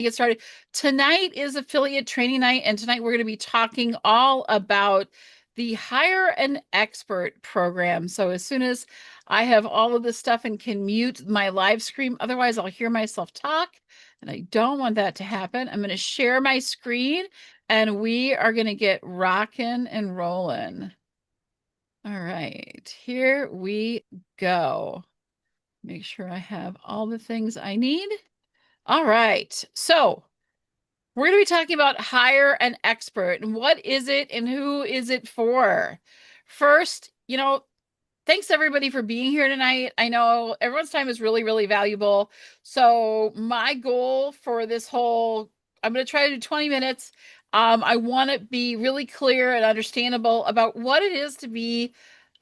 Get started. Tonight is affiliate training night, and tonight we're going to be talking all about the Hire an Expert program. So as soon as I have all of this stuff and can mute my live screen, otherwise I'll hear myself talk, and I don't want that to happen. I'm going to share my screen, and we are going to get rocking and rolling. All right, here we go. Make sure I have all the things I need. All right, so we're going to be talking about Hire an Expert and what is it and who is it for? First, thanks everybody for being here tonight. I know everyone's time is really, really valuable. So my goal for this I'm going to try to do 20 minutes. I want to be really clear and understandable about what it is to be,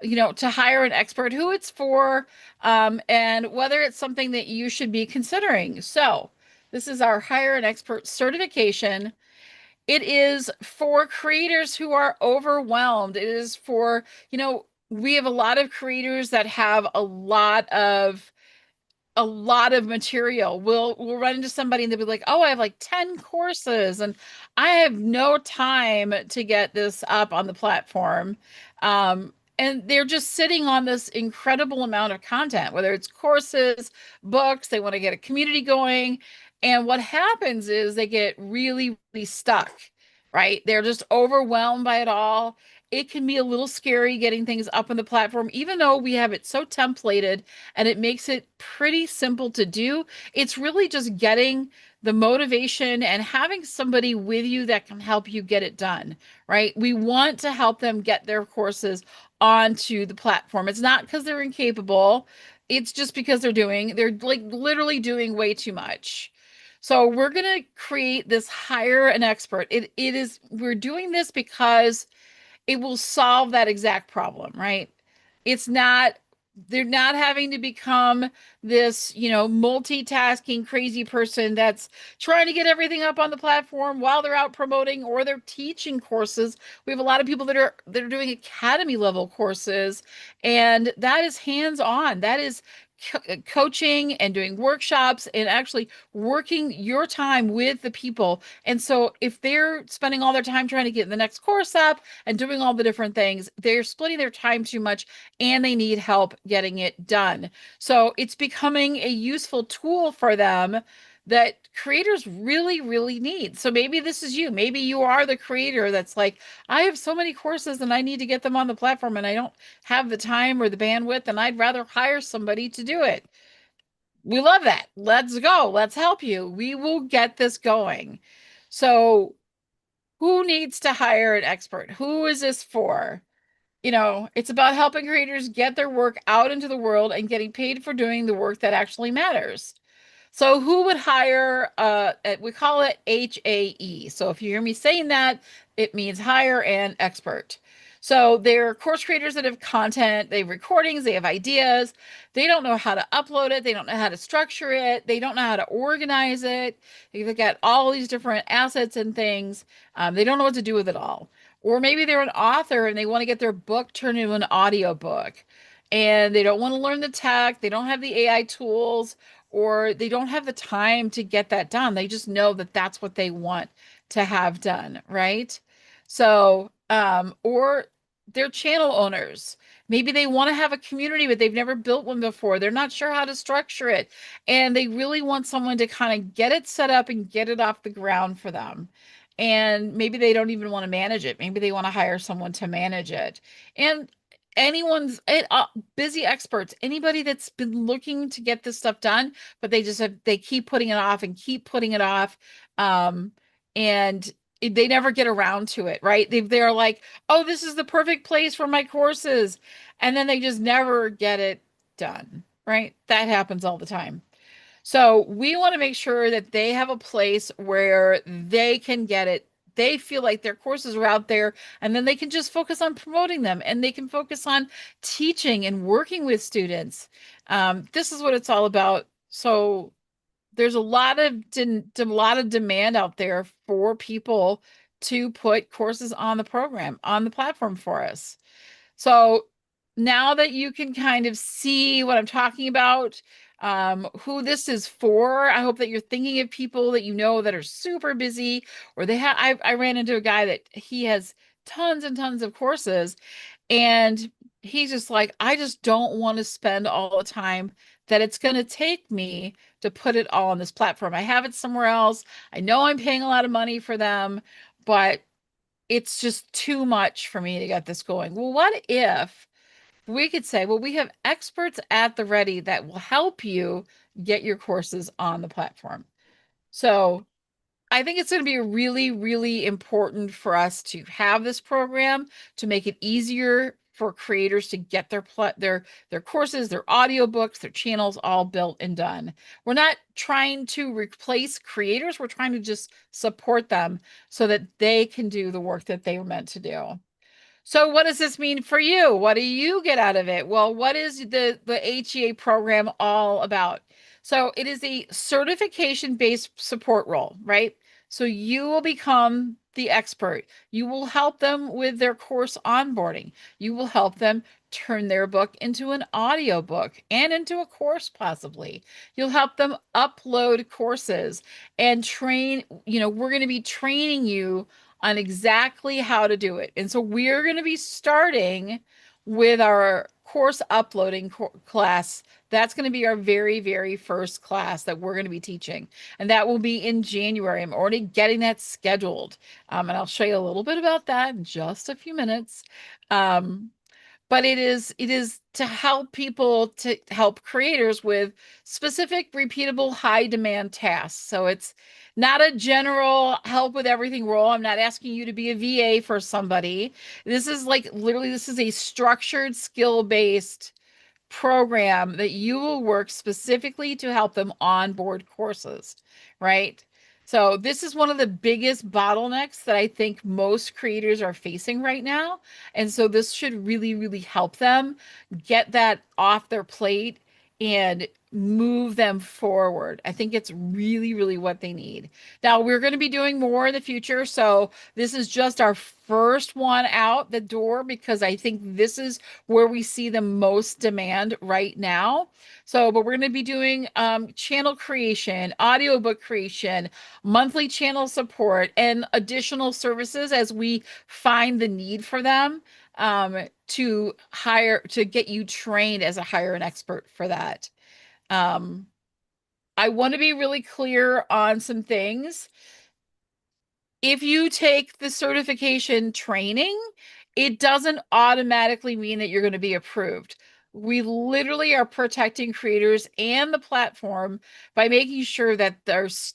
to hire an expert, who it's for, and whether it's something that you should be considering. So this is our Hire an Expert certification. It is for creators who are overwhelmed. It is for, we have a lot of creators that have a lot of material. We'll run into somebody and they'll be like, "Oh, I have like 10 courses and I have no time to get this up on the platform." And they're just sitting on this incredible amount of content, whether it's courses, books, they want to get a community going. And what happens is they get really, really stuck, right? They're just overwhelmed by it all. It can be a little scary getting things up on the platform, even though we have it so templated and it makes it pretty simple to do. It's really just getting the motivation and having somebody with you that can help you get it done, right? We want to help them get their courses onto the platform. It's not because they're incapable. It's just because they're like literally doing way too much. So we're going to create this Hire an Expert. We're doing this because it will solve that exact problem, right? It's not, they're not having to become this, multitasking crazy person that's trying to get everything up on the platform while they're out promoting or they're teaching courses. We have a lot of people that are doing academy level courses, and that is hands-on. That is coaching and doing workshops and actually working your time with the people. And so if they're spending all their time trying to get the next course up and doing all the different things, they're splitting their time too much and they need help getting it done. So it's becoming a useful tool for them that creators really, really need. So maybe this is you. Maybe you are the creator that's like, I have so many courses and I need to get them on the platform and I don't have the time or the bandwidth and I'd rather hire somebody to do it. We love that. Let's go. Let's help you. We will get this going. So who needs to hire an expert? Who is this for? It's about helping creators get their work out into the world and getting paid for doing the work that actually matters. So who would hire we call it HAE. So if you hear me saying that, it means hire an expert. So they're course creators that have content, they have recordings, they have ideas. They don't know how to upload it, they don't know how to structure it, they don't know how to organize it. They've got all these different assets and things. They don't know what to do with it all. Or maybe they're an author and they want to get their book turned into an audio book. And they don't want to learn the tech, they don't have the AI tools, or they don't have the time to get that done. They just know that that's what they want to have done, right? So, or they're channel owners. Maybe they want to have a community, but they've never built one before. They're not sure how to structure it. And they really want someone to kind of get it set up and get it off the ground for them. And maybe they don't even want to manage it. Maybe they want to hire someone to manage it. And busy experts, anybody that's been looking to get this stuff done, but they keep putting it off and keep putting it off. And they never get around to it, right? They're like, oh, this is the perfect place for my courses. And then they just never get it done, right? That happens all the time. So we want to make sure that they have a place where they can get it. They feel like their courses are out there and then they can just focus on promoting them and they can focus on teaching and working with students. This is what it's all about. So there's a lot of demand out there for people to put courses on the program, on the platform for us. So now that you can kind of see what I'm talking about, who this is for. I hope that you're thinking of people that you know that are super busy, or they have. I ran into a guy that he has tons and tons of courses, and he's just like, I just don't want to spend all the time that it's going to take me to put it all on this platform. I have it somewhere else. I know I'm paying a lot of money for them, but it's just too much for me to get this going. Well, what if we could say, well, we have experts at the ready that will help you get your courses on the platform. So I think it's going to be really, really important for us to have this program to make it easier for creators to get their courses, their audiobooks, their channels all built and done. We're not trying to replace creators, we're trying to just support them so that they can do the work that they were meant to do. So what does this mean for you? What do you get out of it? Well, what is the HEA program all about? So it is a certification-based support role, right? So you will become the expert. You will help them with their course onboarding. You will help them turn their book into an audiobook and into a course possibly. You'll help them upload courses and train, we're going to be training you on exactly how to do it. And so we're going to be starting with our course uploading class. That's going to be our very, very first class that we're going to be teaching. And that will be in January. I'm already getting that scheduled. And I'll show you a little bit about that in just a few minutes. But it is to help people, to help creators with specific repeatable high demand tasks. So it's not a general help with everything role. I'm not asking you to be a VA for somebody. This is like literally, this is a structured skill based program that you will work specifically to help them onboard courses, right? So this is one of the biggest bottlenecks that I think most creators are facing right now. And so this should really, really help them get that off their plate and move them forward. I think it's really, really what they need. Now, we're going to be doing more in the future. So this is just our first one out the door because I think this is where we see the most demand right now. So, but we're going to be doing channel creation, audiobook creation, monthly channel support, and additional services as we find the need for them to get you trained as a hire an expert for that. Um, I want to be really clear on some things. If you take the certification training, it doesn't automatically mean that you're going to be approved. We literally are protecting creators and the platform by making sure that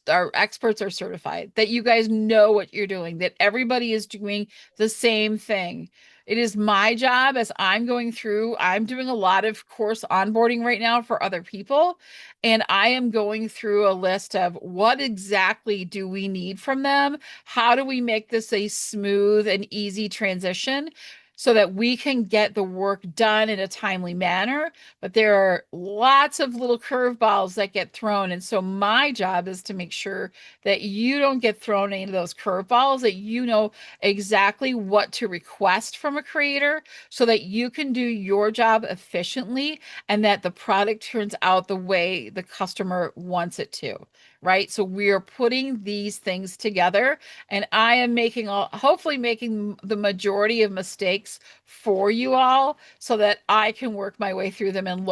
our experts are certified, that you guys know what you're doing, that everybody is doing the same thing. It is my job as I'm doing a lot of course onboarding right now for other people. And I am going through a list of what exactly do we need from them? How do we make this a smooth and easy transition so that we can get the work done in a timely manner? But there are lots of little curveballs that get thrown. And so my job is to make sure that you don't get thrown into those curveballs, that you know exactly what to request from a creator so that you can do your job efficiently and that the product turns out the way the customer wants it to, right? So we are putting these things together and I am hopefully making the majority of mistakes for you all so that I can work my way through them and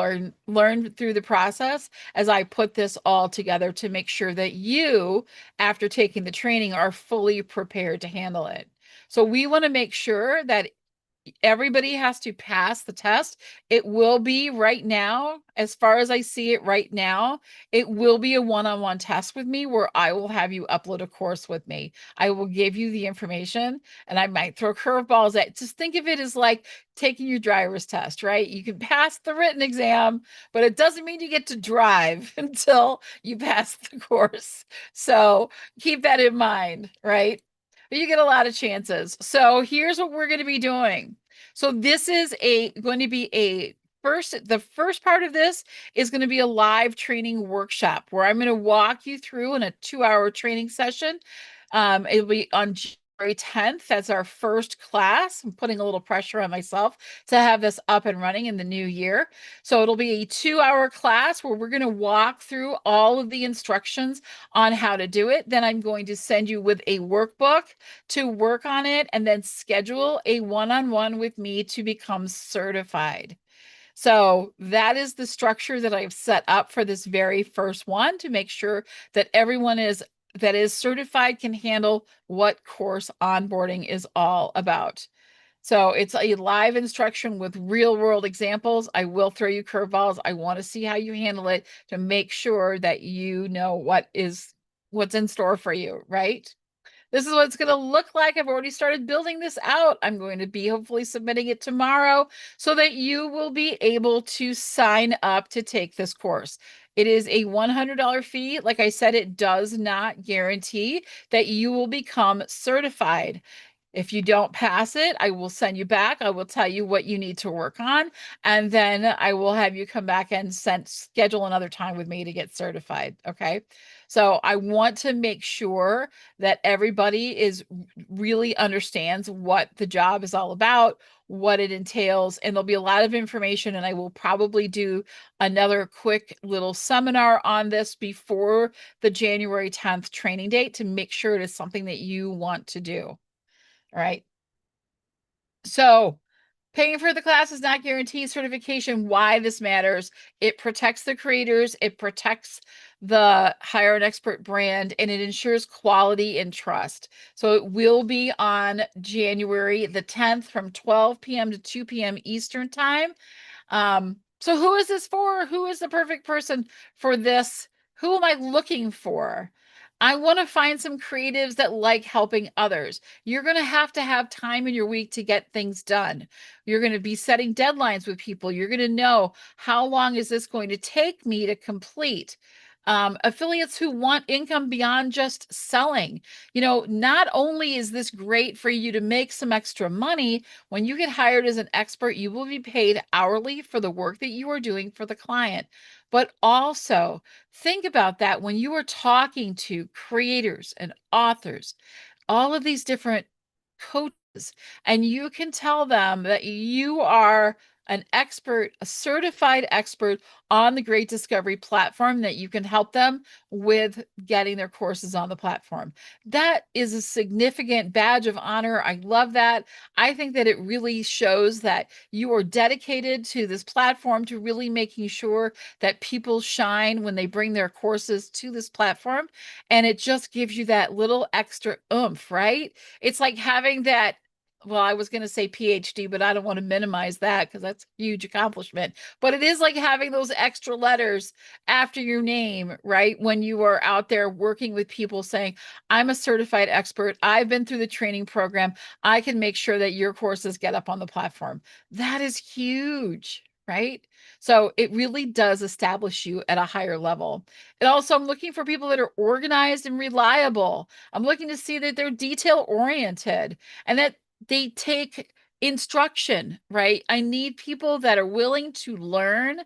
learn through the process as I put this all together to make sure that you, after taking the training, are fully prepared to handle it. So we want to make sure that everybody has to pass the test. It will be right now, as far as I see it right now, it will be a one-on-one test with me where I will have you upload a course with me. I will give you the information and I might throw curveballs at. Just think of it as like taking your driver's test, right? You can pass the written exam, but it doesn't mean you get to drive until you pass the course. So keep that in mind, right? But you get a lot of chances. So here's what we're going to be doing. So this is going to be the first part of this is going to be a live training workshop where I'm going to walk you through in a 2-hour training session. It'll be on January 10th. That's our first class. I'm putting a little pressure on myself to have this up and running in the new year. So it'll be a 2-hour class where we're going to walk through all of the instructions on how to do it. Then I'm going to send you with a workbook to work on it and then schedule a one-on-one with me to become certified. So that is the structure that I've set up for this very first one to make sure that everyone that is certified can handle what course onboarding is all about. So it's a live instruction with real world examples. I will throw you curveballs. I want to see how you handle it to make sure that you know what's in store for you, right? This is what it's going to look like. I've already started building this out. I'm going to be hopefully submitting it tomorrow so that you will be able to sign up to take this course. It is a $100 fee. Like I said, it does not guarantee that you will become certified. If you don't pass it, I will send you back. I will tell you what you need to work on, and then I will have you come back and schedule another time with me to get certified. Okay. So I want to make sure that everybody really understands what the job is all about, what it entails, and there'll be a lot of information, and I will probably do another quick little seminar on this before the January 10th training date to make sure it is something that you want to do. All right. So paying for the class does not guarantee certification. Why this matters. It protects the creators, it protects the Hire an Expert brand, and it ensures quality and trust. So it will be on January the 10th from 12 p.m. to 2 p.m. Eastern time. So who is this for? Who is the perfect person for this? Who am I looking for? I want to find some creatives that like helping others. You're going to have time in your week to get things done. You're going to be setting deadlines with people. You're going to know how long is this going to take me to complete. Affiliates who want income beyond just selling. Not only is this great for you to make some extra money, when you get hired as an expert, you will be paid hourly for the work that you are doing for the client. But also, think about that when you are talking to creators and authors, all of these different coaches, and you can tell them that you are an expert, a certified expert on the Great Discovery platform, that you can help them with getting their courses on the platform. That is a significant badge of honor. I love that. I think that it really shows that you are dedicated to this platform, to really making sure that people shine when they bring their courses to this platform. And it just gives you that little extra oomph, right? It's like having that, well, I was going to say PhD, but I don't want to minimize that because that's a huge accomplishment. But it is like having those extra letters after your name, right? When you are out there working with people saying, I'm a certified expert, I've been through the training program, I can make sure that your courses get up on the platform. That is huge, right? So it really does establish you at a higher level. And also, I'm looking for people that are organized and reliable. I'm looking to see that they're detail oriented and that they take instruction, right? I need people that are willing to learn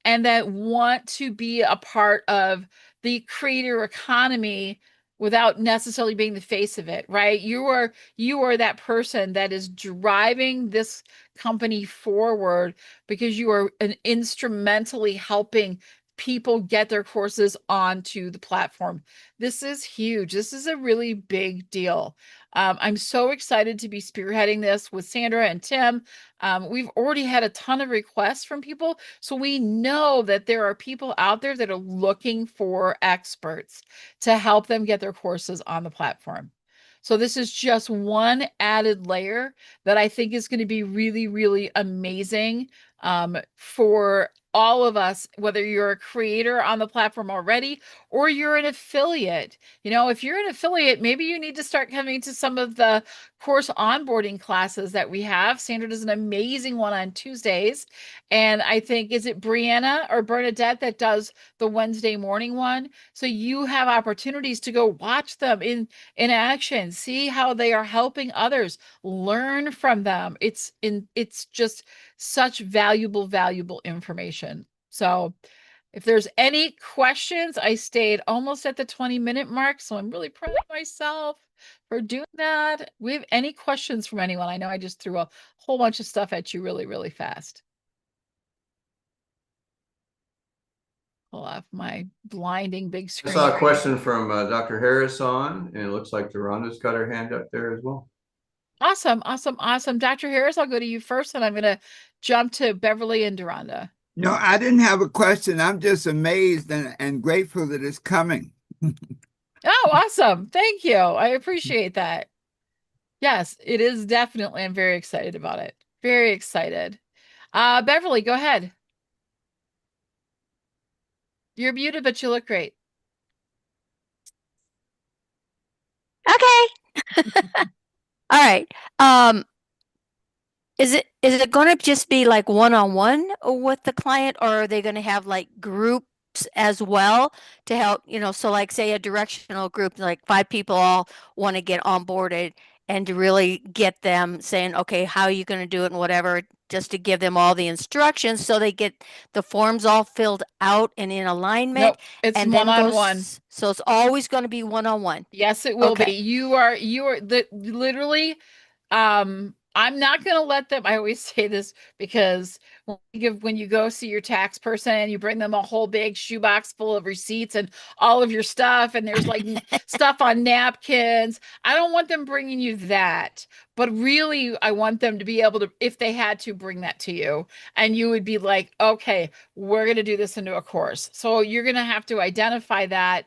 and that want to be a part of the creator economy without necessarily being the face of it, right? You are that person that is driving this company forward because you are instrumentally helping people get their courses onto the platform. This is huge. This is a really big deal. I'm so excited to be spearheading this with Sandra and Tim. We've already had a ton of requests from people, so we know that there are people out there that are looking for experts to help them get their courses on the platform. So this is just one added layer that I think is going to be really, really amazing for all of us, whether you're a creator on the platform already or you're an affiliate. If you're an affiliate, maybe you need to start coming to some of the course onboarding classes that we have. Sandra does an amazing one on Tuesdays. And I think, is it Brianna or Bernadette that does the Wednesday morning one? So you have opportunities to go watch them in action, see how they are helping others, learn from them. It's just such valuable information. So If there's any questions, I stayed almost at the 20-minute mark, so I'm really proud of myself for doing that. We have any questions from anyone? I know I just threw a whole bunch of stuff at you really, really fast. Pull off my blinding big I screen. saw a question from Dr. Harris on, and it looks like Deronda's got her hand up there as well. Awesome, awesome, awesome. Dr. Harris, I'll go to you first, and I'm going to jump to Beverly and Deronda. No, I didn't have a question. I'm just amazed and grateful that it's coming. Oh, awesome. Thank you. I appreciate that. Yes, it is definitely. I'm very excited about it. Very excited. Beverly, go ahead. You're muted, but you look great. Okay. All right. Um, is it going to just be like one-on-one with the client, or are they going to have like groups as well to help, so like say a directional group, like 5 people all want to get onboarded and to really get them saying, okay, how are you going to do it and whatever, just to give them all the instructions so they get the forms all filled out and in alignment Nope, it's and then one-on-one. so it's always going to be one-on-one. Yes, it will be. Okay. You are the literally I'm not going to let them. I always say this because when you go see your tax person and you bring them a whole big shoebox full of receipts and all of your stuff, and there's like stuff on napkins. I don't want them bringing you that, but really, I want them to be able to, if they had to, bring that to you, and you would be like, okay, we're going to do this into a course. So you're going to have to identify that,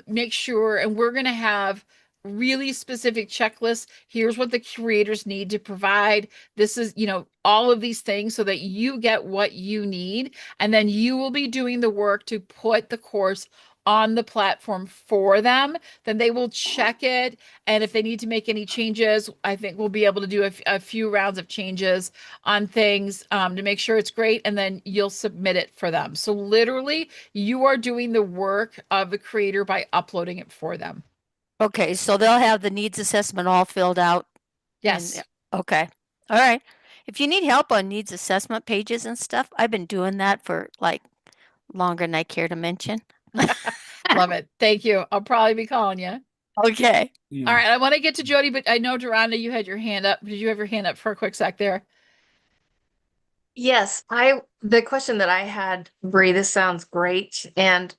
make sure, and we're going to have really specific checklists. Here's what the creators need to provide. This is, all of these things so that you get what you need. And then you will be doing the work to put the course on the platform for them. Then they will check it. And if they need to make any changes, I think we'll be able to do a few rounds of changes on things to make sure it's great. And then you'll submit it for them. So literally, you are doing the work of the creator by uploading it for them. Okay, so they'll have the needs assessment all filled out. Yes. Okay. All right. If you need help on needs assessment pages and stuff, I've been doing that for like longer than I care to mention. Love it. Thank you. I'll probably be calling you. Okay. All right. I want to get to Jody, but I know, Deronda, you had your hand up. Did you have your hand up for a quick sec there? Yes, the question that I had, Bree, this sounds great. And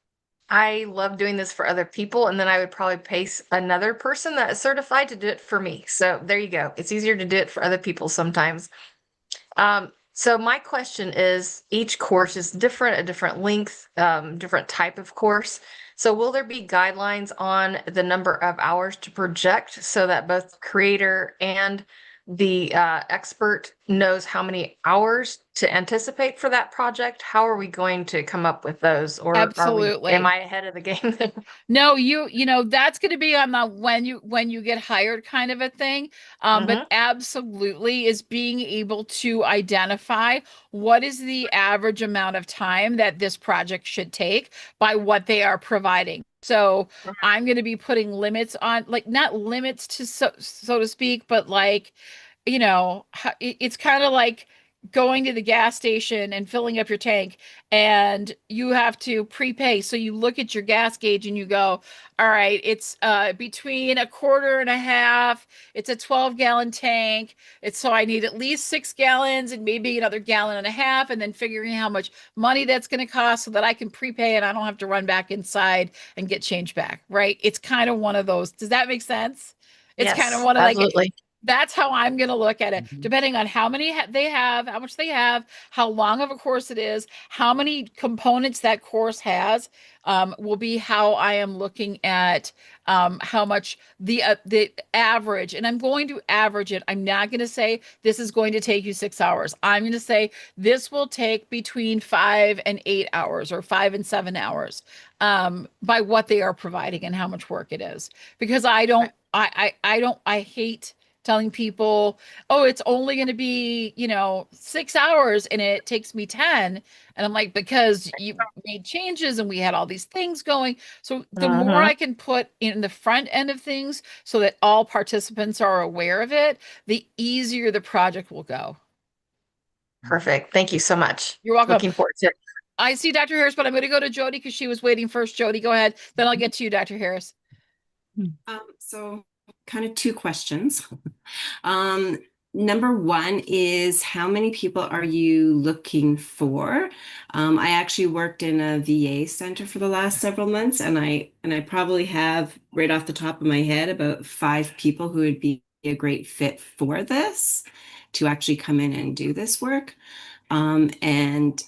I love doing this for other people. And then I would probably pay another person that is certified to do it for me. So there you go. It's easier to do it for other people sometimes. So my question is, each course is different, a different length, different type of course. So will there be guidelines on the number of hours to project so that both the creator and the expert knows how many hours to anticipate for that project? How are we going to come up with those? Or Absolutely. am I ahead of the game there? No, that's going to be on the when you get hired kind of a thing. But absolutely is being able to identify what is the average amount of time that this project should take by what they are providing. So I'm going to be putting limits on, like not limits to so to speak, but like, it's kind of like going to the gas station and filling up your tank, and you have to prepay. So you look at your gas gauge and you go, all right, it's between a quarter and a half. It's a 12-gallon tank. So I need at least 6 gallons and maybe another gallon and a half, and then figuring how much money that's going to cost so that I can prepay and I don't have to run back inside and get change back, right? It's kind of one of those. Does that make sense? It's kind of Yes, one of like, absolutely. that's how I'm going to look at it, depending on how many they have, how much they have, how long of a course it is, how many components that course has, will be how I am looking at how much the average. And I'm going to average it. I'm not going to say this is going to take you 6 hours. I'm going to say this will take between 5 and 8 hours or 5 and 7 hours, by what they are providing and how much work it is. Because I hate telling people, oh, it's only going to be, 6 hours and it takes me 10. And I'm like, because you made changes and we had all these things going. So the more I can put in the front end of things so that all participants are aware of it, the easier the project will go. Perfect. Thank you so much. You're welcome. Looking forward to it. I see Dr. Harris, but I'm going to go to Jody because she was waiting first. Jody, go ahead. Then I'll get to you, Dr. Harris. So kind of two questions. Um, Number one is how many people are you looking for? I actually worked in a VA center for the last several months, and I probably have right off the top of my head about 5 people who would be a great fit for this to actually come in and do this work. And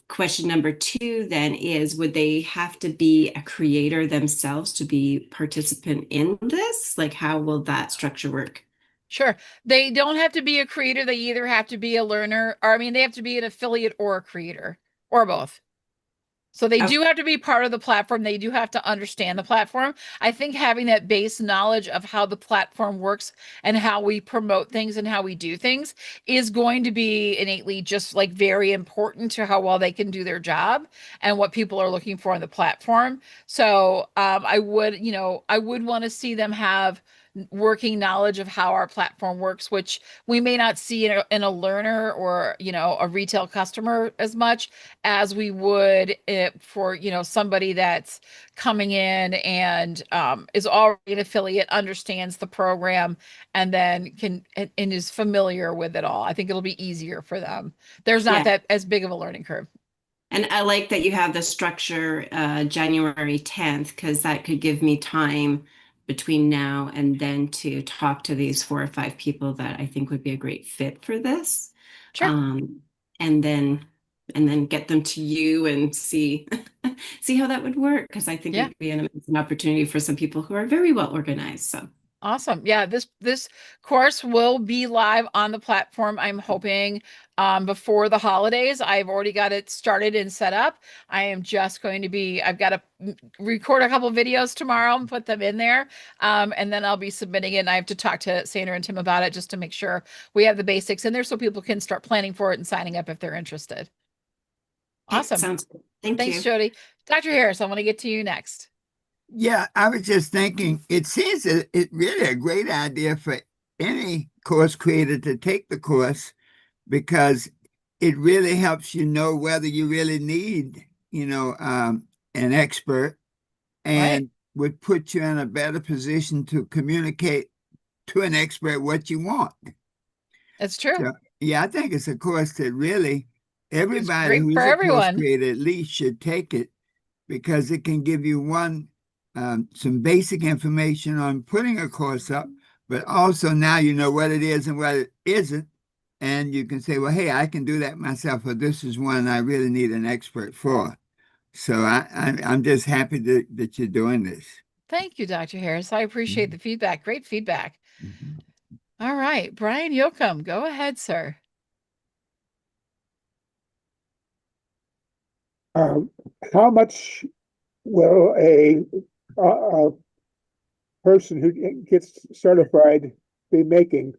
question number two then is, would they have to be a creator themselves to be participant in this? Like, how will that structure work? Sure. They don't have to be a creator. They either have to be a learner, or I mean, they have to be an affiliate or a creator, or both. So they Oh, do have to be part of the platform. They do have to understand the platform. I think having that base knowledge of how the platform works and how we promote things and how we do things is going to be innately just like very important to how well they can do their job and what people are looking for on the platform. So I would, I would want to see them have working knowledge of how our platform works, which we may not see in a learner or, a retail customer as much as we would for somebody that's coming in and is already an affiliate, understands the program, and then can and is familiar with it all. I think it'll be easier for them. There's not yeah. that as big of a learning curve. And I like that you have the structure January 10th, because that could give me time between now and then to talk to these 4 or 5 people that I think would be a great fit for this. Sure. Um, and then get them to you and see see how that would work, because I think Yeah. it'd be an amazing opportunity for some people who are very well organized. So Awesome. Yeah, this course will be live on the platform. I'm hoping before the holidays. I've already got it started and set up. I am just going to be, I've got to record a couple videos tomorrow and put them in there. And then I'll be submitting it. And I have to talk to Sandra and Tim about it just to make sure we have the basics in there so people can start planning for it and signing up if they're interested. okay, Awesome. sounds good. Thank Thanks, you. Jody. Dr. Harris, I want to get to you next. Yeah, I was just thinking, it seems that it's really a great idea for any course creator to take the course because it really helps you know whether you really need, an expert Right. and would put you in a better position to communicate to an expert what you want. That's true. So, yeah, I think it's a course that really It's everybody great who for is a course everyone. creator at least should take it because it can give you some basic information on putting a course up, but also now you know what it is and what it isn't. And you can say, well, hey, I can do that myself, but this is one I really need an expert for. So I'm just happy that you're doing this. Thank you, Dr. Harris. I appreciate the feedback. Great feedback. Mhm. All right, Brian Yoakum, go ahead, sir. Um, how much will a person who gets certified be making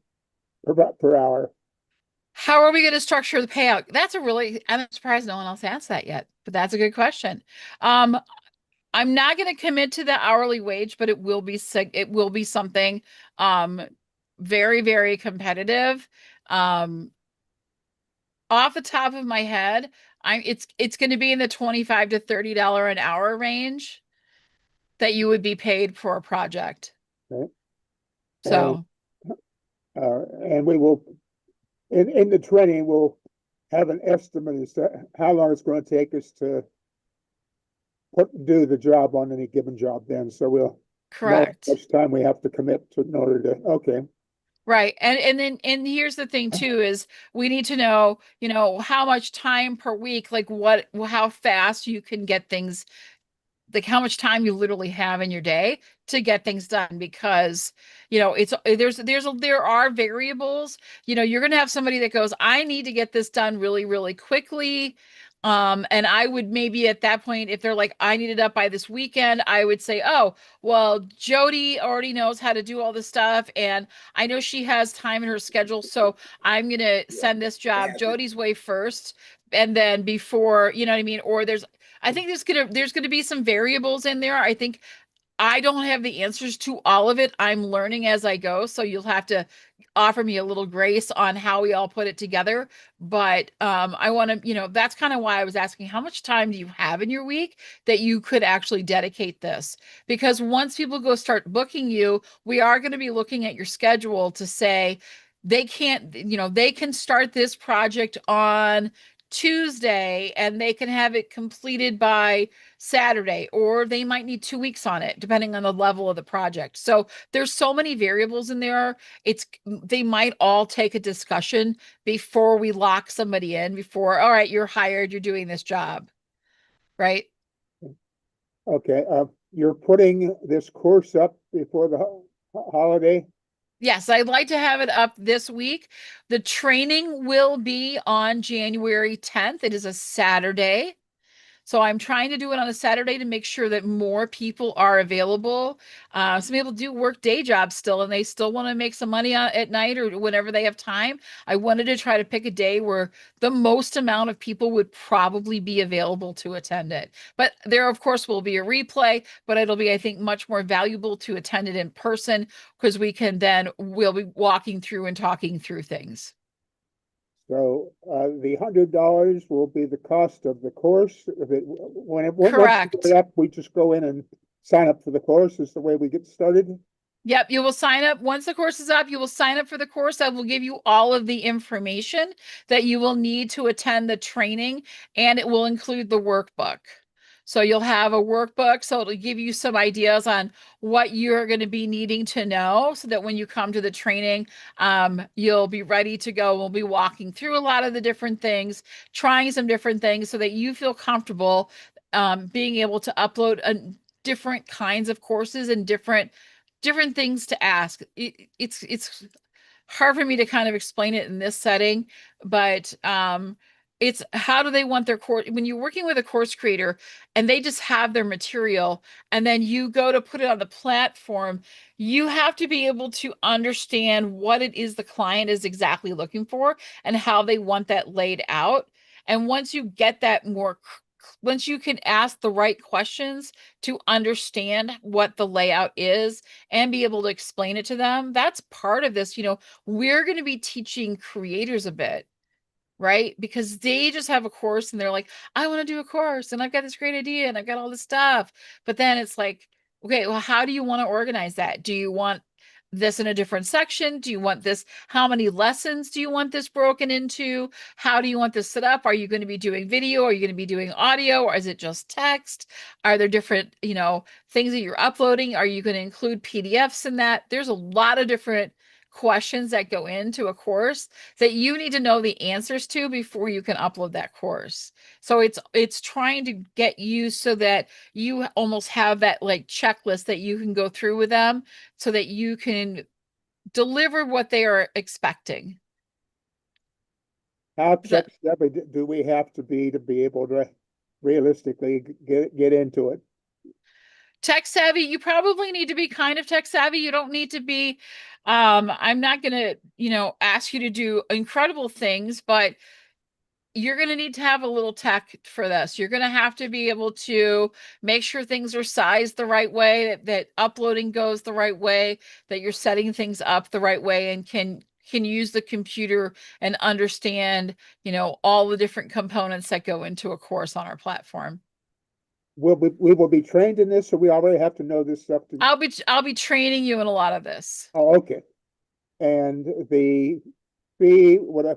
per hour? How are we going to structure the payout? I'm surprised no one else asked that yet, but that's a good question. Um, I'm not going to commit to the hourly wage, but it will be something um very, very competitive. Um, off the top of my head, it's going to be in the 25 to $30 an hour range that you would be paid for a project. Okay. And So, and we will in the training we'll have an estimate as to how long it's going to take us to do the job on any given job then. So we'll know how correct. much time we have to commit to in order to, okay. Right. And here's the thing too is we need to know, how much time per week, like how fast you can get things, like how much time you literally have in your day to get things done because there are variables. You're going to have somebody that goes, I need to get this done really, really quickly. And I would maybe at that point, if they're like, I need it up by this weekend, I would say, oh, well, Jody already knows how to do all this stuff, and I know she has time in her schedule, so I'm gonna send this job Jody's way first, and then before, you know what I mean? Or I think there's gonna be some variables in there. I think I don't have the answers to all of it. I'm learning as I go, so you'll have to offer me a little grace on how we all put it together. But I want to, that's kind of why I was asking, how much time do you have in your week that you could actually dedicate this? Because once people go start booking you, we are going to be looking at your schedule to say they can't, they can start this project on Tuesday and they can have it completed by Saturday, or they might need 2 weeks on it, depending on the level of the project. So there's so many variables in there. They might all take a discussion before we lock somebody in, before, all right, you're hired, you're doing this job, right? Okay, you're putting this course up before the holiday? Yes, I'd like to have it up this week. The training will be on January 10th. It is a Saturday. So I'm trying to do it on a Saturday to make sure that more people are available. Some people do work day jobs still, and they still want to make some money at night or whenever they have time. I wanted to try to pick a day where the most amount of people would probably be available to attend it. But there, of course, will be a replay, but it'll be, I think, much more valuable to attend it in person because we'll be walking through and talking through things. So the $100 will be the cost of the course. Once we Correct. put it up, we just go in and sign up for the course. Is the way we get started. Yep, you will sign up. Once the course is up, you will sign up for the course. I will give you all of the information that you will need to attend the training, and it will include the workbook. So you'll have a workbook, so it'll give you some ideas on what you're going to be needing to know so that when you come to the training, you'll be ready to go. We'll be walking through a lot of the different things, trying some different things so that you feel comfortable being able to upload different kinds of courses and different things to ask. It's hard for me to kind of explain it in this setting, but it's how do they want their course when you're working with a course creator and they just have their material and then you go to put it on the platform, you have to be able to understand what it is the client is exactly looking for and how they want that laid out. And once you get that once you can ask the right questions to understand what the layout is and be able to explain it to them, that's part of this. We're going to be teaching creators a bit, right? Because they just have a course and they're like, I want to do a course and I've got this great idea and I've got all this stuff. But then it's like, okay, well, how do you want to organize that? Do you want this in a different section? Do you want this? How many lessons do you want this broken into? How do you want this set up? Are you going to be doing video? Are you going to be doing audio? Or is it just text? Are there different, things that you're uploading? Are you going to include PDFs in that? There's a lot of different questions that go into a course that you need to know the answers to before you can upload that course. So it's trying to get you so that you almost have that like checklist that you can go through with them so that you can deliver what they are expecting. How Is that tech savvy do we have to be able to realistically get into it? tech savvy? You probably need to be kind of tech savvy. You don't need to be I'm not going to, ask you to do incredible things, but you're going to need to have a little tech for this. You're going to have to be able to make sure things are sized the right way, that uploading goes the right way, that you're setting things up the right way and can use the computer and understand, all the different components that go into a course on our platform. We will be trained in this, or we already have to know this stuff? I'll be training you in a lot of this. Oh, okay. And the fee would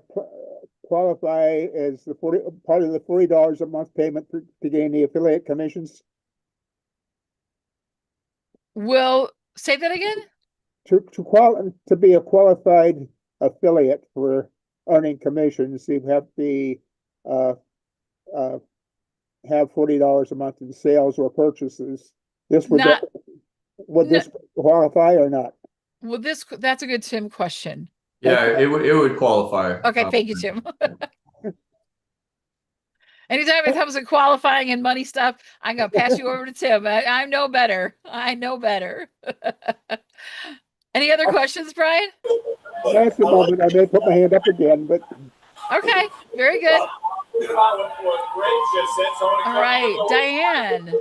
qualify as the part of the $40 a month payment to gain the affiliate commissions? Will say that again? To be a qualified affiliate for earning commissions, you have to have $40 a month in sales or purchases. This would Not would this qualify or not? well, that's a good Tim question. Yeah, Okay. it would qualify. Okay, thank you, Tim. Anytime it comes to qualifying and money stuff, I'm gonna pass you over to Tim. I know better. I know better. Any other questions, Brian? That's the moment I may put my hand up again, but Okay, very good. All right, Diane.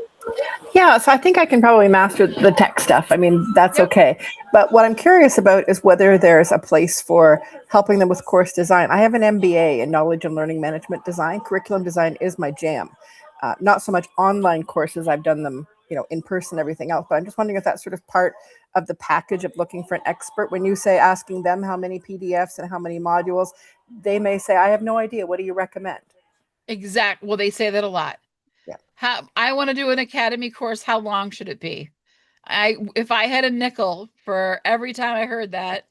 Yeah, so I think I can probably master the tech stuff. I mean, that's Yep. okay. But what I'm curious about is whether there's a place for helping them with course design. I have an MBA in knowledge and learning management design. Curriculum design is my jam. Not so much online courses. I've done them, in person, everything else. But I'm just wondering if that's sort of part of the package of looking for an expert. When you say asking them how many PDFs and how many modules, they may say, I have no idea. What do you recommend? Exact. Well, they say that a lot. Yeah. I want to do an academy course. How long should it be? If I had a nickel for every time I heard that,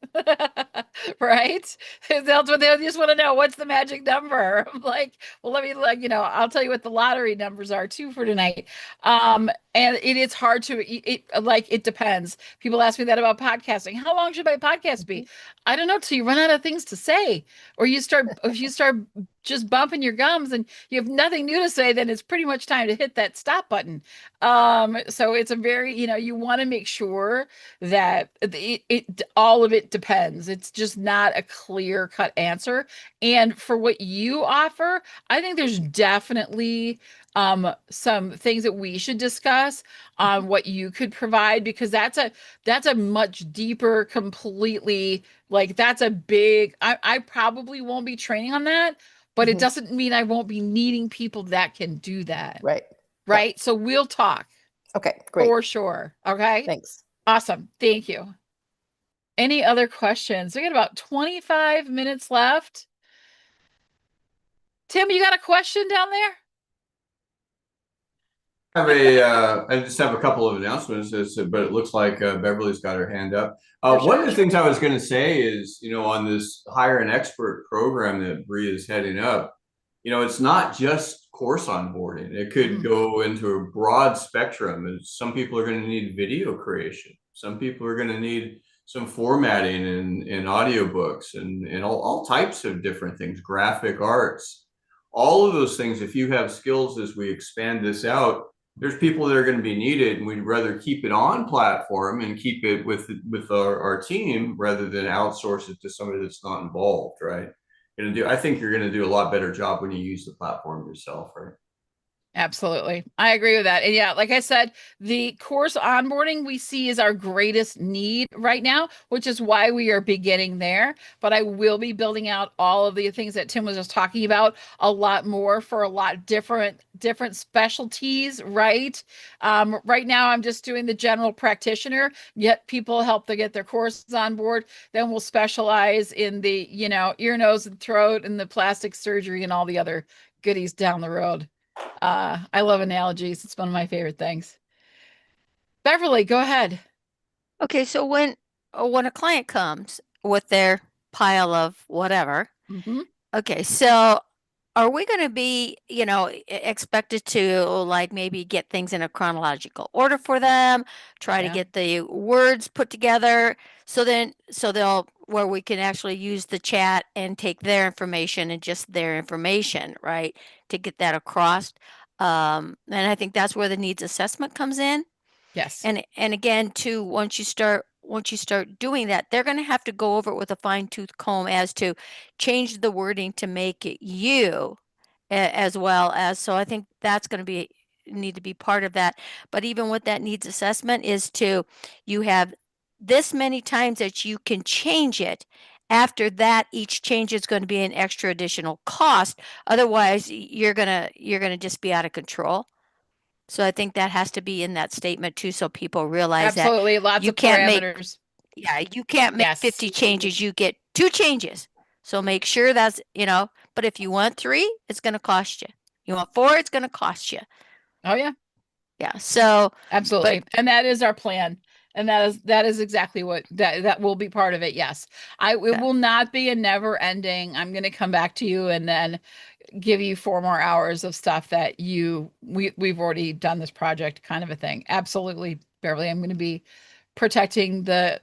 right? That's what they just want to know. What's the magic number? I'm like, well, let me I'll tell you what the lottery numbers are too for tonight. And it is hard to it depends. People ask me that about podcasting. How long should my podcast be? I don't know till you run out of things to say, or if you start just bumping your gums and you have nothing new to say, then it's pretty much time to hit that stop button. So it's a very, you want to make sure that all of it depends. It's just not a clear cut answer. And for what you offer, I think there's definitely some things that we should discuss on what you could provide, because that's a much deeper, completely, like, that's a big, I probably won't be training on that, but it Mhm. doesn't mean I won't be needing people that can do that. Right. Right. So we'll talk Okay, great. for sure. Okay. Thanks. Awesome. Thank you. Any other questions? We got about 25 minutes left. Tim, you got a question down there? I just have a couple of announcements, but it looks like Beverly's got her hand up. For One sure. of the things I was going to say is, on this hire an expert program that Bree is heading up, it's not just course onboarding. It could go into a broad spectrum. And some people are going to need video creation. Some people are going to need some formatting and audiobooks and all types of different things, graphic arts, all of those things. If you have skills as we expand this out, there's people that are going to be needed, and we'd rather keep it on platform and keep it with our team rather than outsource it to somebody that's not involved, right? I think you're going to do a lot better job when you use the platform yourself, right? Absolutely. I agree with that. And yeah, like I said, the course onboarding we see is our greatest need right now, which is why we are beginning there. But I will be building out all of the things that Tim was just talking about a lot more for a lot different specialties, right? Right now I'm just doing the general practitioner, yet people help to get their courses on board. Then we'll specialize in the, ear, nose, and throat and the plastic surgery and all the other goodies down the road. I love analogies. It's one of my favorite things. Beverly, go ahead. Okay, so when a client comes with their pile of whatever, Hmm. okay, so are we going to be, expected to like maybe get things in a chronological order for them, try to Yeah. get the words put together so they'll where we can actually use the chat and take their information and just their information, right, to get that across. And I think that's where the needs assessment comes in. Yes. And again, too, once you start doing that, they're going to have to go over it with a fine-tooth comb as to change the wording to make it you as well as. So I think that's going to be need to be part of that. But even with that needs assessment is to you have this many times that you can change it. After that, each change is going to be an extra additional cost. Otherwise, you're gonna just be out of control. So I think that has to be in that statement too, so people realize that Absolutely. Lots you of can't make, parameters. yeah, you can't make Yes. 50 changes. You get 2 changes. So make sure but if you want 3, it's going to cost you. You want 4, it's going to cost you. Oh, yeah. Yeah. So, but Absolutely. And that is our plan. And that is exactly what that will be part of it. Yes. It yeah, will not be a never ending. I'm going to come back to you and then give you 4 more hours of stuff that we've already done this project kind of a thing. Absolutely, Beverly. I'm going to be protecting the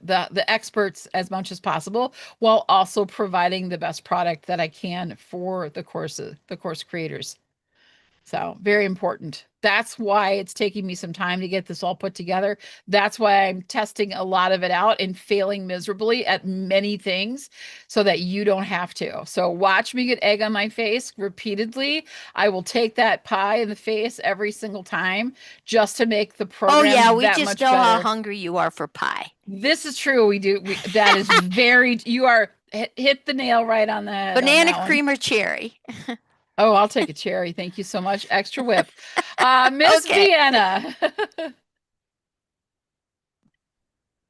experts as much as possible while also providing the best product that I can for the course creators. So very important. That's why it's taking me some time to get this all put together. That's why I'm testing a lot of it out and failing miserably at many things so that you don't have to. So watch me get egg on my face repeatedly. I will take that pie in the face every single time just to make the Oh yeah, program we that just much know how better. hungry you are for pie. This is true. That is very, you are hit the nail right on the head on Banana that one. cream or cherry? Oh, I'll take a cherry. Thank you so much. Extra whip. Miss Okay. Vienna.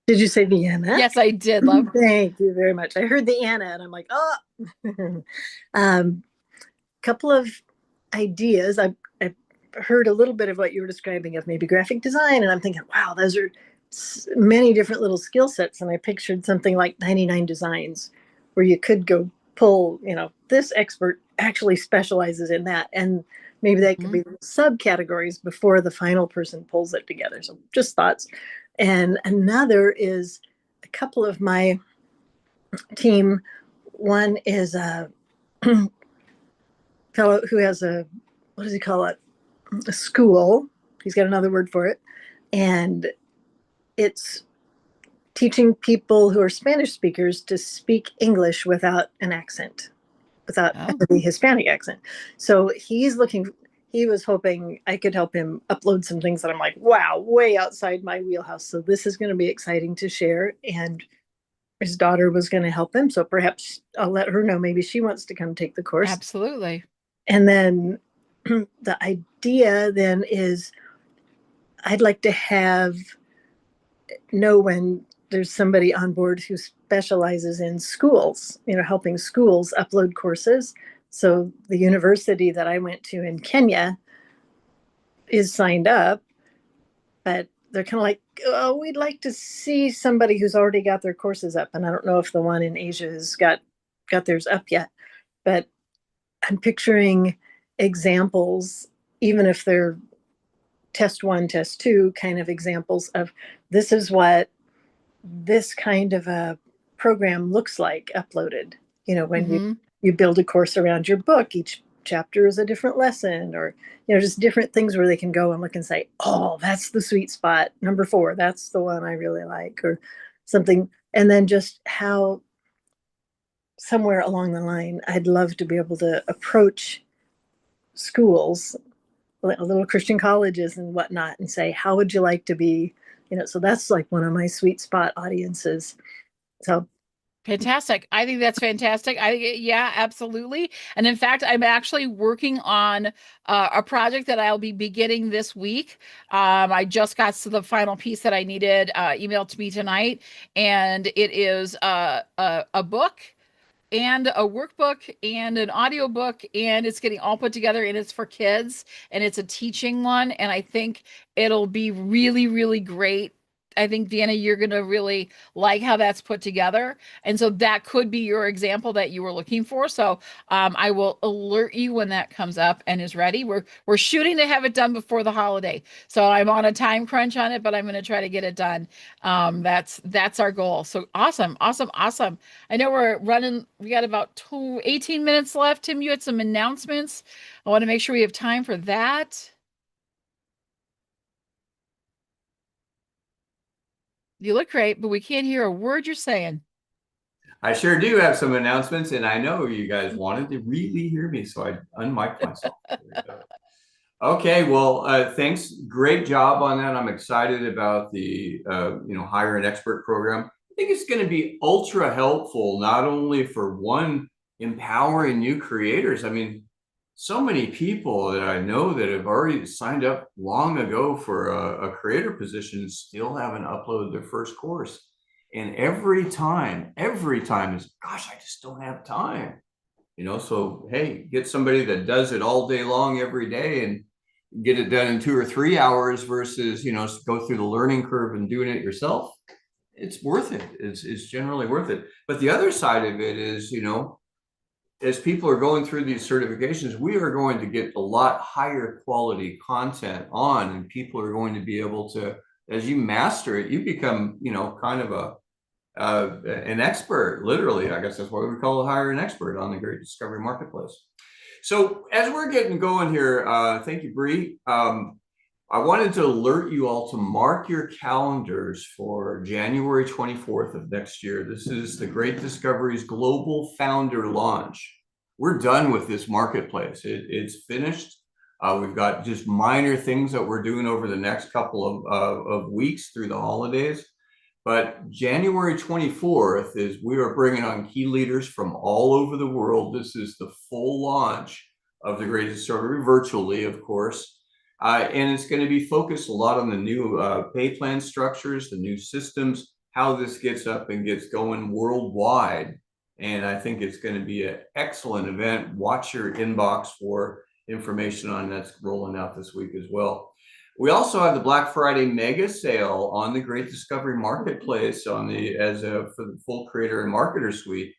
Did you say Vienna? Yes, I did, love. Thank you very much. I heard the Anna and I'm like, oh. Couple of ideas. I've heard a little bit of what you were describing of maybe graphic design, and I'm thinking, wow, those are many different little skill sets. And I pictured something like 99 Designs, where you could go pull, this expert actually specializes in that. And maybe that could be subcategories before the final person pulls it together. So just thoughts. And another is a couple of my team. One is a fellow who has what does he call it? A school. He's got another word for it. And it's teaching people who are Spanish speakers to speak English without an accent, without the Hispanic accent. So he was hoping I could help him upload some things that I'm like, wow, way outside my wheelhouse. So this is going to be exciting to share. And his daughter was going to help him. So perhaps I'll let her know. Maybe she wants to come take the course. Absolutely. And then the idea then is I'd like to know when there's somebody on board who specializes in schools, helping schools upload courses. So the university that I went to in Kenya is signed up, but they're kind of like, oh, we'd like to see somebody who's already got their courses up. And I don't know if the one in Asia has got theirs up yet, but I'm picturing examples, even if they're test 1, test 2 kind of examples of this is what this kind of a program looks like uploaded. When you build a course around your book, each chapter is a different lesson, or just different things where they can go and look and say, oh, that's the sweet spot. Number 4, that's the one I really like, or something. And then just how somewhere along the line, I'd love to be able to approach schools, little Christian colleges and whatnot, and say, how would you like to be, so that's like one of my sweet spot audiences. So fantastic. I think that's fantastic. Yeah, absolutely. And in fact, I'm actually working on a project that I'll be beginning this week. I just got to the final piece that I needed emailed to me tonight, and it is a book and a workbook and an audiobook, and it's getting all put together, and it's for kids, and it's a teaching one, and I think it'll be really, really great. I think, Deanna, you're going to really like how that's put together. And so that could be your example that you were looking for. So I will alert you when that comes up and is ready. We're shooting to have it done before the holiday. So I'm on a time crunch on it, but I'm going to try to get it done. That's our goal. So awesome, awesome, awesome. I know we got about 18 minutes left. Tim, you had some announcements. I want to make sure we have time for that. You look great, but we can't hear a word you're saying. I sure do have some announcements, and I know you guys wanted to really hear me, so I unmiked myself. Okay, well, thanks. Great job on that. I'm excited about the hire an expert program. I think it's going to be ultra helpful, not only for one, empowering new creators. I mean, so many people that I know that have already signed up long ago for a creator position still haven't uploaded their first course. And every time is, gosh, I just don't have time. So hey, get somebody that does it all day long every day and get it done in 2 or 3 hours versus, go through the learning curve and doing it yourself. It's worth it. It's generally worth it. But the other side of it is, as people are going through these certifications, we are going to get a lot higher quality content on, and people are going to be able to, as you master it, you become, kind of an expert, literally. I guess that's why we call it hire an expert on the Great Discovery Marketplace. So as we're getting going here, thank you, Bree. I wanted to alert you all to mark your calendars for January 24th of next year. This is the Great Discovery's global founder launch. We're done with this marketplace. It's finished. We've got just minor things that we're doing over the next couple of weeks through the holidays. But January 24th is we are bringing on key leaders from all over the world. This is the full launch of the Great Discovery, virtually, of course. And it's going to be focused a lot on the new pay plan structures, the new systems, how this gets up and gets going worldwide. And I think it's going to be an excellent event. Watch your inbox for information on that's rolling out this week as well. We also have the Black Friday mega sale on the Great Discovery Marketplace for the full creator and marketer suite.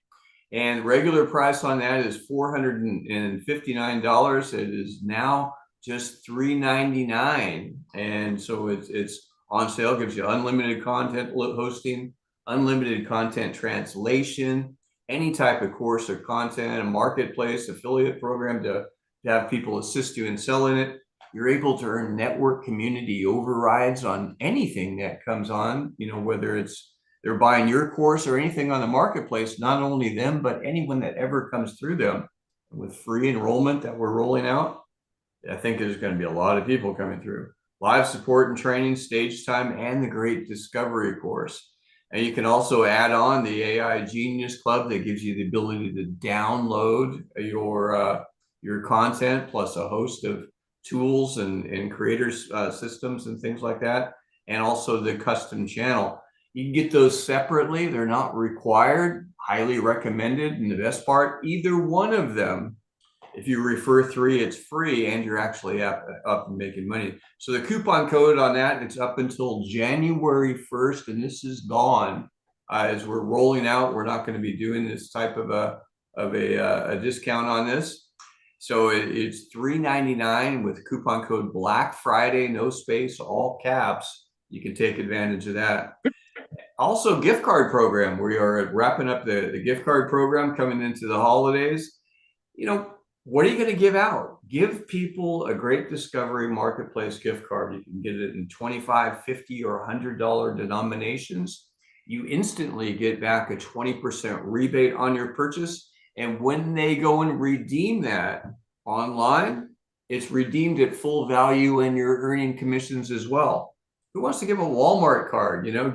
And regular price on that is $459. It is now just $399, and so it's on sale. Gives you unlimited content hosting, unlimited content translation, any type of course or content, a marketplace affiliate program to have people assist you in selling it. You're able to earn network community overrides on anything that comes on, whether it's they're buying your course or anything on the marketplace, not only them, but anyone that ever comes through them. With free enrollment that we're rolling out, I think there's going to be a lot of people coming through. Live support and training, stage time, and the Great Discovery course. And you can also add on the AI Genius Club that gives you the ability to download your content, plus a host of tools and creators systems and things like that, and also the custom channel. You can get those separately. They're not required, highly recommended. And the best part, either one of them, if you refer 3, it's free, and you're actually up and making money. So the coupon code on that, it's up until January 1st, and this is gone. As we're rolling out, we're not going to be doing this type of a discount on this. So it's $399 with coupon code Black Friday, no space, all caps. You can take advantage of that. Also, gift card program. We are wrapping up the gift card program coming into the holidays. What are you going to give out? Give people a Great Discovery Marketplace gift card. You can get it in $25, $50, or $100 denominations. You instantly get back a 20% rebate on your purchase. And when they go and redeem that online, it's redeemed at full value, and you're earning commissions as well. Who wants to give a Walmart card? Give them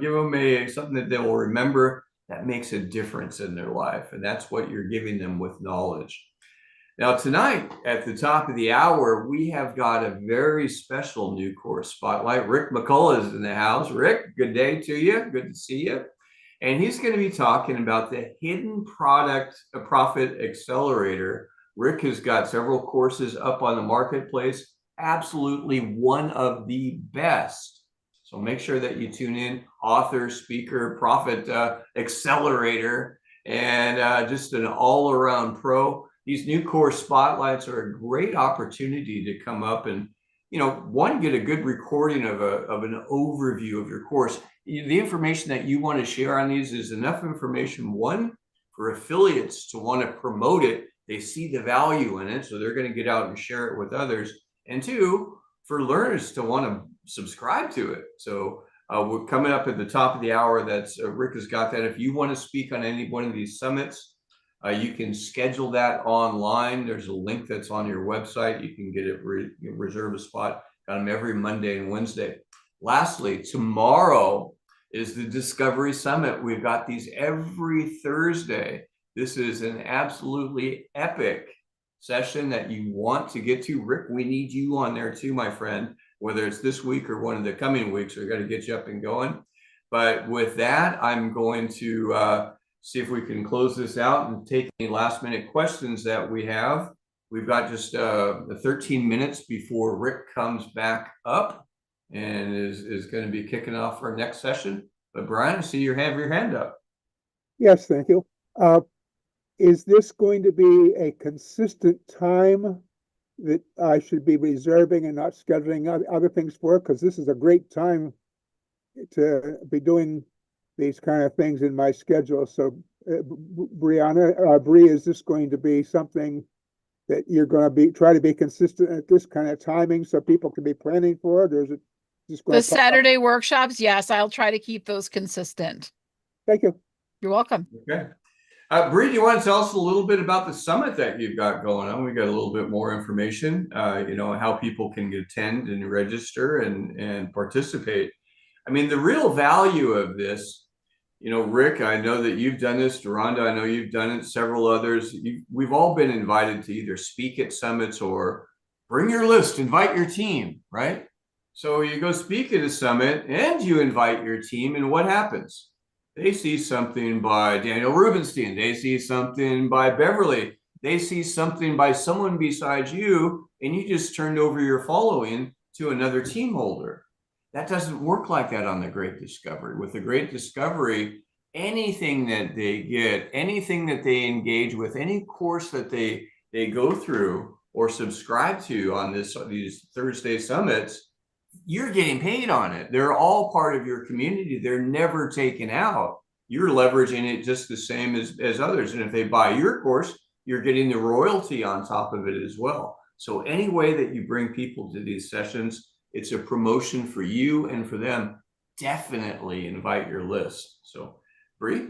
something that they will remember that makes a difference in their life. And that's what you're giving them with knowledge. Now, tonight, at the top of the hour, we have got a very special new course spotlight. Rick McCullough is in the house. Rick, good day to you. Good to see you. And he's going to be talking about the Hidden Profit Accelerator. Rick has got several courses up on the marketplace. Absolutely one of the best. So make sure that you tune in. Author, speaker, profit accelerator, and just an all-around pro. These new course spotlights are a great opportunity to come up and, one, get a good recording of an overview of your course. The information that you want to share on these is enough information, one, for affiliates to want to promote it. They see the value in it, so they're going to get out and share it with others. And two, for learners to want to subscribe to it. So we're coming up at the top of the hour. That's Rick has got that. If you want to speak on any one of these summits, you can schedule that online. There's a link that's on your website. You can get it, reserve a spot. Got them every Monday and Wednesday. Lastly, tomorrow is the Discovery Summit. We've got these every Thursday. This is an absolutely epic session that you want to get to. Rick, we need you on there too, my friend, whether it's this week or one of the coming weeks. We're going to get you up and going. But with that, I'm going to see if we can close this out and take any last minute questions that we have. We've got just 13 minutes before Rick comes back up and is going to be kicking off our next session. But Brian, I see you have your hand up. Yes, thank you. Is this going to be a consistent time that I should be reserving and not scheduling other things for? Because this is a great time to be doing these kind of things in my schedule. So, Bree, is this going to be something that you're going to try to be consistent at this kind of timing so people can be planning for it, or is it just going The to pop up? Saturday workshops, yes, I'll try to keep those consistent. Thank you. You're welcome. Okay. Bree, do you want to tell us a little bit about the summit that you've got going on? We got a little bit more information, how people can attend and register and participate. I mean, the real value of this, Rick, I know that you've done this. Deronda, I know you've done it. Several others. We've all been invited to either speak at summits or bring your list, invite your team, right? So you go speak at a summit and you invite your team, and what happens? They see something by Daniel Rubenstein. They see something by Beverly. They see something by someone besides you, and you just turned over your following to another team holder. That doesn't work like that on the Great Discovery. With the Great Discovery, anything that they get, anything that they engage with, any course that they go through or subscribe to on these Thursday summits, you're getting paid on it. They're all part of your community. They're never taken out. You're leveraging it just the same as others. And if they buy your course, you're getting the royalty on top of it as well. So any way that you bring people to these sessions, it's a promotion for you and for them. Definitely invite your list. So, Bree?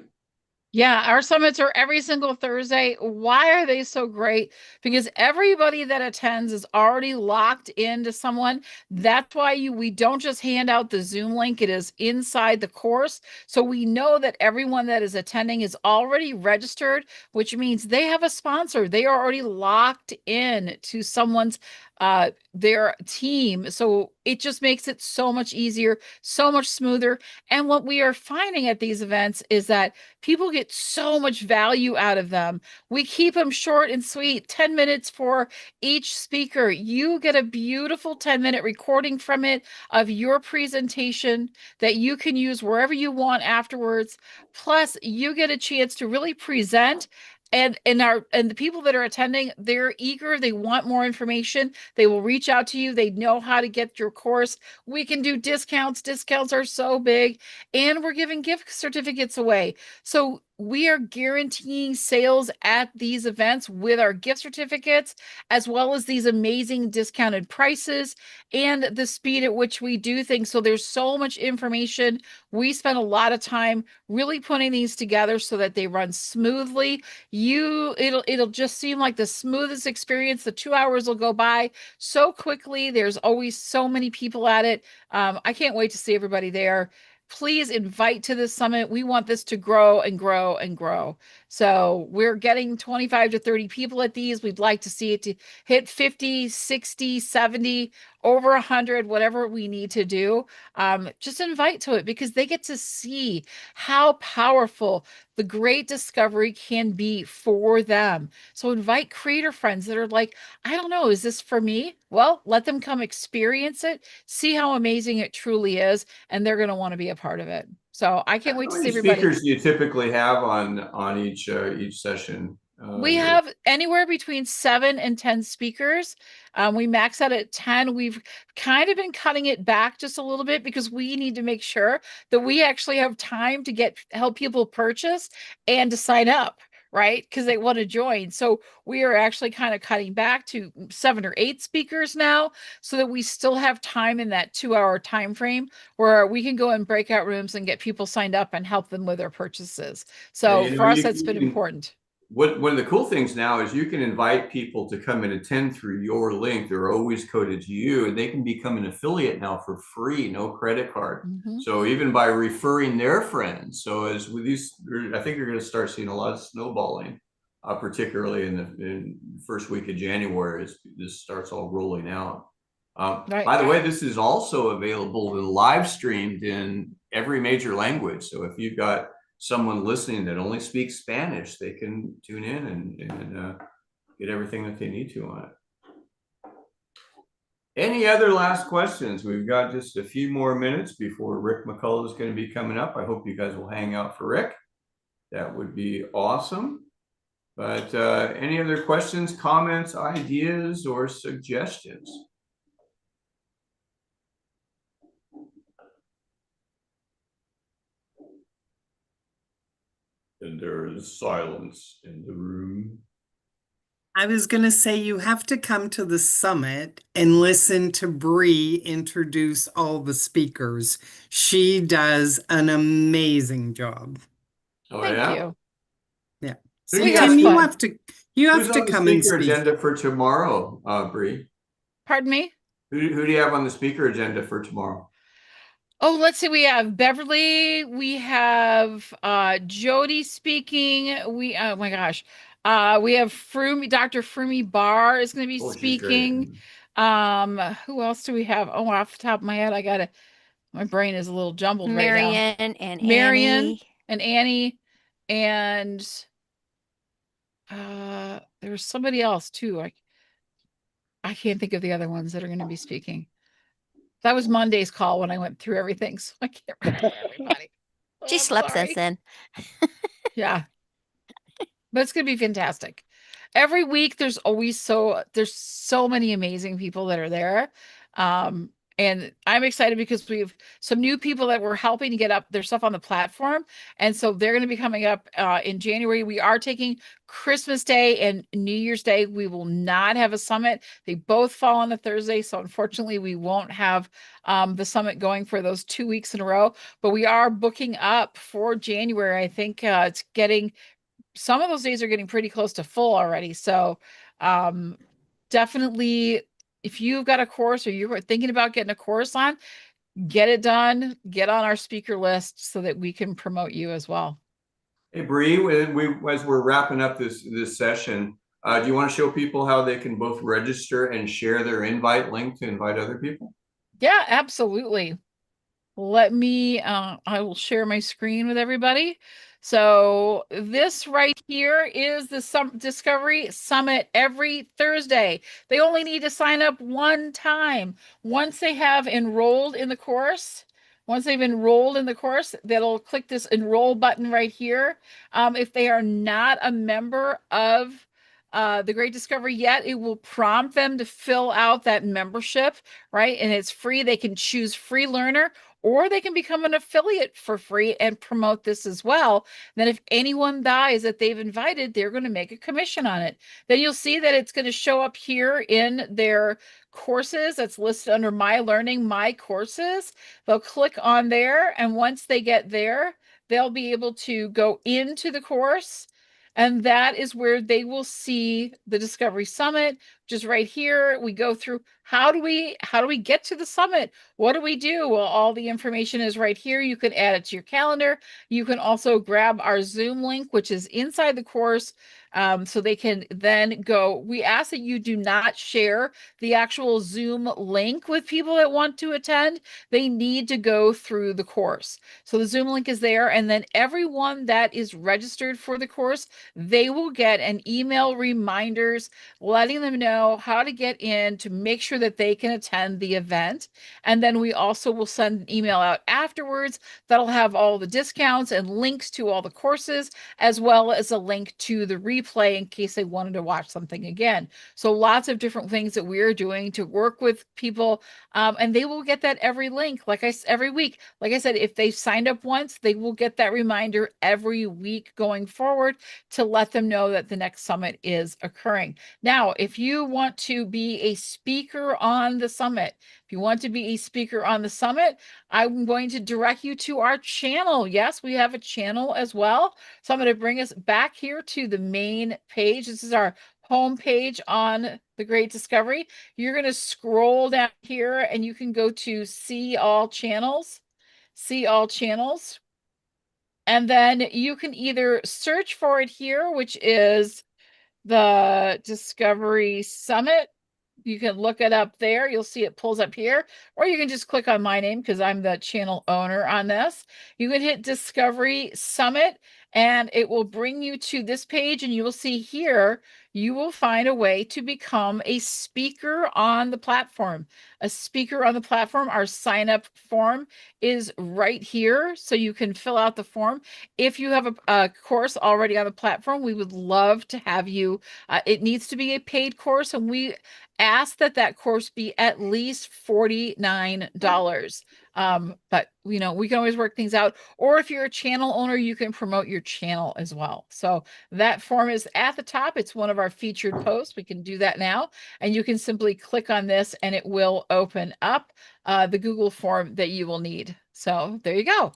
Yeah, our summits are every single Thursday. Why are they so great? Because everybody that attends is already locked into someone. That's why we don't just hand out the Zoom link. It is inside the course. So we know that everyone that is attending is already registered, which means they have a sponsor. They are already locked in to someone's their team. So it just makes it so much easier, so much smoother. And what we are finding at these events is that people get so much value out of them. We keep them short and sweet, 10 minutes for each speaker. You get a beautiful 10-minute recording from it of your presentation that you can use wherever you want afterwards. Plus, you get a chance to really present. And the people that are attending, they're eager, they want more information. They will reach out to you. They know how to get your course. We can do discounts. Discounts are so big, and we're giving gift certificates away. So we are guaranteeing sales at these events with our gift certificates, as well as these amazing discounted prices and the speed at which we do things. So there's so much information. We spend a lot of time really putting these together so that they run smoothly. It'll just seem like the smoothest experience. The 2 hours will go by so quickly. There's always so many people at it. I can't wait to see everybody there. Please invite to this summit. We want this to grow and grow and grow. So we're getting 25 to 30 people at these. We'd like to see it to hit 50, 60, 70, over 100, whatever we need to do. Just invite to it because they get to see how powerful the Great Discovery can be for them. So invite creator friends that are like, I don't know, is this for me? Well, let them come experience it, see how amazing it truly is, and they're going to want to be a part of it. So I can't wait How to see many everybody. speakers do you typically have on each session? We have anywhere between 7 and 10 speakers. We max out at 10. We've kind of been cutting it back just a little bit because we need to make sure that we actually have time to help people purchase and to sign up, right? Because they want to join. So we are actually kind of cutting back to 7 or 8 speakers now so that we still have time in that 2-hour time frame where we can go in breakout rooms and get people signed up and help them with their purchases. So for us, that's been important. One of the cool things now is you can invite people to come and attend through your link. They're always coded to you, and they can become an affiliate now for free, no credit card. So even by referring their friends. So as with these, I think you're going to start seeing a lot of snowballing, particularly in the first week of January as this starts all rolling out. Right. By the way, this is also available and live streamed in every major language. So if you've got someone listening that only speaks Spanish, they can tune in and get everything that they need to on it. Any other last questions? We've got just a few more minutes before Rick McCullough is going to be coming up. I hope you guys will hang out for Rick. That would be awesome. But any other questions, comments, ideas, or suggestions? And there is silence in the room. I was going to say you have to come to the summit and listen to Bree introduce all the speakers. She does an amazing job. Oh Thank yeah. you. Yeah. Who do So We you have got Tim, fun. you Who's have to on the come and speaker speak. agenda for tomorrow, Bree? Pardon me? Who do you have on the speaker agenda for tomorrow? Oh, let's see. We have Beverly. We have Jody speaking. Oh my gosh. We have Dr. Frumi Barr is going to be Oh, she's great. speaking. Who else do we have? Oh, off the top of my head, my brain is a little jumbled right now. Marion and Marion Annie. and Annie and there's somebody else too. I can't think of the other ones that are going to be speaking. That was Monday's call when I went through everything, so I can't remember everybody. She Oh, I'm slept since sorry. then. Yeah, but it's going to be fantastic. Every week there's so many amazing people that are there. Um, and I'm excited because we have some new people that we're helping to get up their stuff on the platform. And so they're going to be coming up in January. We are taking Christmas Day and New Year's Day. We will not have a summit. They both fall on a Thursday. So unfortunately, we won't have the summit going for those 2 weeks in a row. But we are booking up for January. I think it's getting some of those days are getting pretty close to full already. So um, definitely, if you've got a course or you're thinking about getting a course on, get it done, get on our speaker list so that we can promote you as well. Hey, Bree, as we're wrapping up this session, do you want to show people how they can both register and share their invite link to invite other people? Yeah, absolutely. Let me, I will share my screen with everybody. So this right here is the Discovery Summit every Thursday. They only need to sign up one time. Once they have enrolled in the course, once they've enrolled in the course, they'll click this enroll button right here. If they are not a member of the Great Discovery yet, it will prompt them to fill out that membership, right? And it's free. They can choose free learner or they can become an affiliate for free and promote this as well. Then if anyone dies that they've invited, they're going to make a commission on it. Then you'll see that it's going to show up here in their courses. That's listed under My Learning, My Courses. They'll click on there, and once they get there, they'll be able to go into the course. And that is where they will see the Discovery Summit, just right here. We go through how do we get to the summit? What do we do? Well, all the information is right here. You can add it to your calendar. You can also grab our Zoom link, which is inside the course. So they can then go. We ask that you do not share the actual Zoom link with people that want to attend. They need to go through the course. So the Zoom link is there. And then everyone that is registered for the course, they will get an email reminders letting them know how to get in to make sure that they can attend the event. And then we also will send an email out afterwards that'll have all the discounts and links to all the courses, as well as a link to the replay in case they wanted to watch something again. So lots of different things that we're doing to work with people, and they will get that every every week. Like I said, if they've signed up once, they will get that reminder every week going forward to let them know that the next summit is occurring. Now, if you want to be a speaker on the summit, I'm going to direct you to our channel. Yes, we have a channel as well. So I'm going to bring us back here to the main page. This is our home page on the Great Discovery. You're going to scroll down here and you can go to see all channels. See all channels. And then you can either search for it here, which is the Discovery Summit. You can look it up there. You'll see it pulls up here, or you can just click on my name because I'm the channel owner on this. You can hit Discovery Summit and it will bring you to this page, and you will see here, you will find a way to become a speaker on the platform. A speaker on the platform, our sign up form is right here. So you can fill out the form. If you have a course already on the platform, we would love to have you. It needs to be a paid course, and we ask that course be at least $49. But we can always work things out. Or if you're a channel owner, you can promote your channel as well. So that form is at the top. It's one of our featured posts. We can do that now. And you can simply click on this and it will open up the Google form that you will need. So there you go.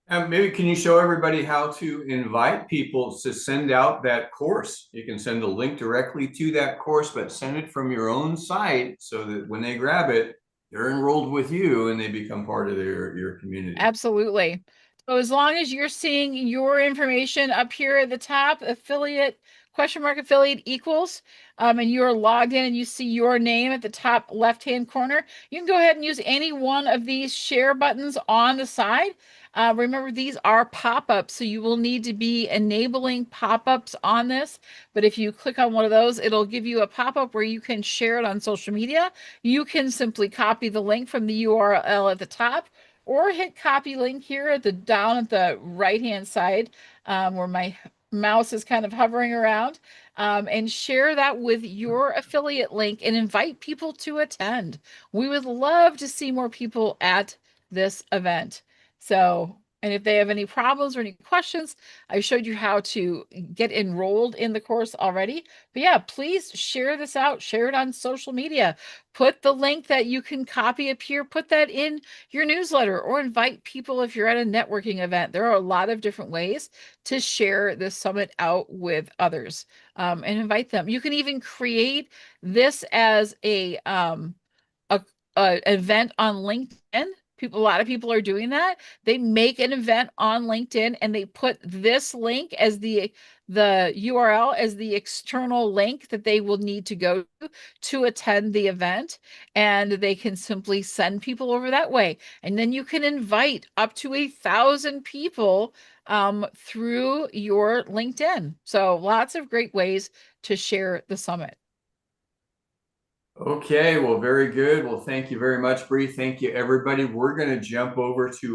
Maybe can you show everybody how to invite people to send out that course? You can send a link directly to that course, but send it from your own site so that when they grab it, they're enrolled with you and they become part of your community. Absolutely. So as long as you're seeing your information up here at the top, affiliate, affiliate equals, and you're logged in and you see your name at the top left-hand corner, you can go ahead and use any one of these share buttons on the side. Remember, these are pop-ups, so you will need to be enabling pop-ups on this. But if you click on one of those, it'll give you a pop-up where you can share it on social media. You can simply copy the link from the URL at the top, or hit copy link here at the down at the right hand side, where my mouse is kind of hovering around, and share that with your affiliate link and invite people to attend. We would love to see more people at this event. So, and if they have any problems or any questions, I showed you how to get enrolled in the course already. But yeah, please share this out, share it on social media. Put the link that you can copy up here, put that in your newsletter, or invite people if you're at a networking event. There are a lot of different ways to share this summit out with others, and invite them. You can even create this as a event on LinkedIn. A lot of people are doing that. They make an event on LinkedIn and they put this link as the URL as the external link that they will need to go to attend the event, and they can simply send people over that way. And then you can invite up to 1,000 people through your LinkedIn. So lots of great ways to share the summit. Okay, well, very good. Well, thank you very much, Bree. Thank you, everybody. We're going to jump over to